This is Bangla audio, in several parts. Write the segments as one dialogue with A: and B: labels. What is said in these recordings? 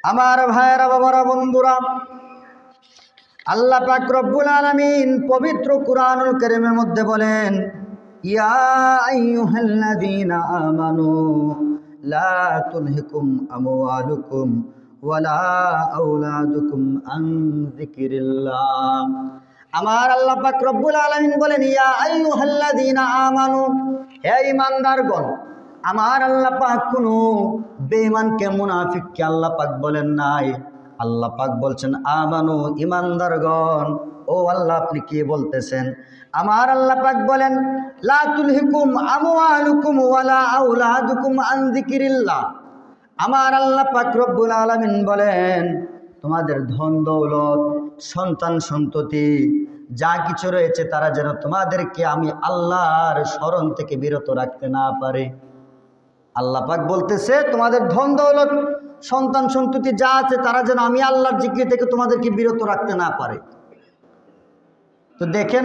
A: আমার ভাইয়েরা, বাবারা, বন্ধুরা, আল্লাহ পাক রব্বুল আলামিন পবিত্র কুরআনুল কারীমের মধ্যে বলেন, ইয়া আইয়ুহাল্লাযীনা আমানু লা তুলহিকুম আমওয়ালুকুম ওয়ালা আওলাদুকুম আন যিকিরিল্লাহ। আমার আল্লাহ পাক রব্বুল আলামিন বলেন, ইয়া আইয়ুহাল্লাযীনা আমানু, হে ঈমানদারগণ। আমার আল্লাহ পাক কোনো বেঈমানকে, মুনাফিককে আল্লাহ পাক বলেন নাই। আল্লাহ পাক বলছেন আমানু, ঈমানদারগণ। ও আল্লাহ, আপনি কি বলতেছেন? আমার আল্লাহ পাক বলেন, লা তুলহিকুম আমওয়ালুকুম ওয়ালা আওলাদুকুম আন যিকিরিল্লাহ। আমার আল্লাহ পাক রব্বুল আলামিন বলেন, তোমাদের ধন দৌলত, সন্তান সন্ততি যা কিছু রয়েছে, তারা যেন তোমাদেরকে আমি আল্লাহর স্মরণ থেকে বিরত রাখতে না পারে। আল্লাহ পাক বলতেছে, তোমাদের ধন দৌলত, সন্তান সন্ততি যা আছে, তারা যেন আমি আল্লাহর জিকির থেকে তোমাদেরকে বিরত রাখতে না পারে। তো দেখেন,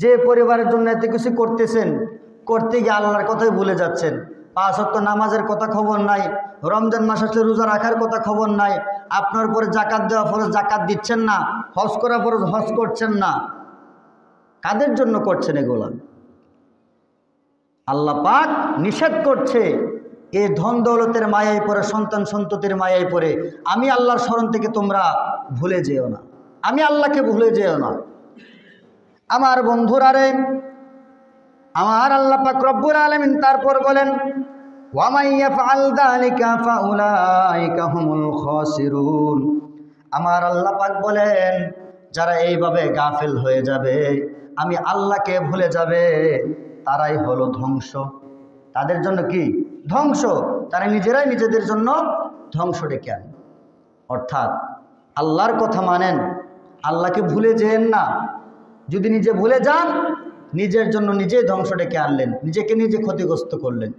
A: যে পরিবারের জন্য এত কিছু করতেছেন, করতে গিয়ে আল্লাহর কথাই ভুলে যাচ্ছেন। 5 ওয়াক্ত নামাজের কথা খবর নাই, রমজান মাস আসলে রোজা রাখার কথা খবর নাই, আপনার উপরে জাকাত দেওয়া ফরজ, জাকাত দিচ্ছেন না, হজ করা ফরজ, হজ করছেন না। কাদের জন্য করছেন এগুলা? আল্লাহ পাক নিষেধ করছে, এই ধন দৌলতের মায়ায় পড়ে, সন্তান সন্ততির মায়ায় পড়ে আমি আল্লাহর স্মরণ থেকে তোমরা ভুলে যেও না, আমি আল্লাহকে ভুলে যেও না। আমার বন্ধুরা রে, আমার আল্লাহ পাক রব্বুল আলামিন তারপর বলেন, ওয়া মান ইয়াফআল যালিকা ফাউলাইকা হুমুল খাসিরুন। আমার আল্লাহ পাক বলেন, যারা এইভাবে গাফিল হয়ে যাবে, আমি আল্লাহকে ভুলে যাবে, তারাই হলো ধ্বংস। তাদের জন্য কি? ধ্বংস। তারা নিজেরাই নিজেদের জন্য ধ্বংস ডেকে আনে। অর্থাৎ আল্লাহর কথা মানেন, আল্লাহকে ভুলে যেন না। যদি নিজে ভুলে যান, নিজের জন্য নিজেই ধ্বংস ডেকে আনলেন, নিজেকে নিজে ক্ষতিগ্রস্ত করলেন।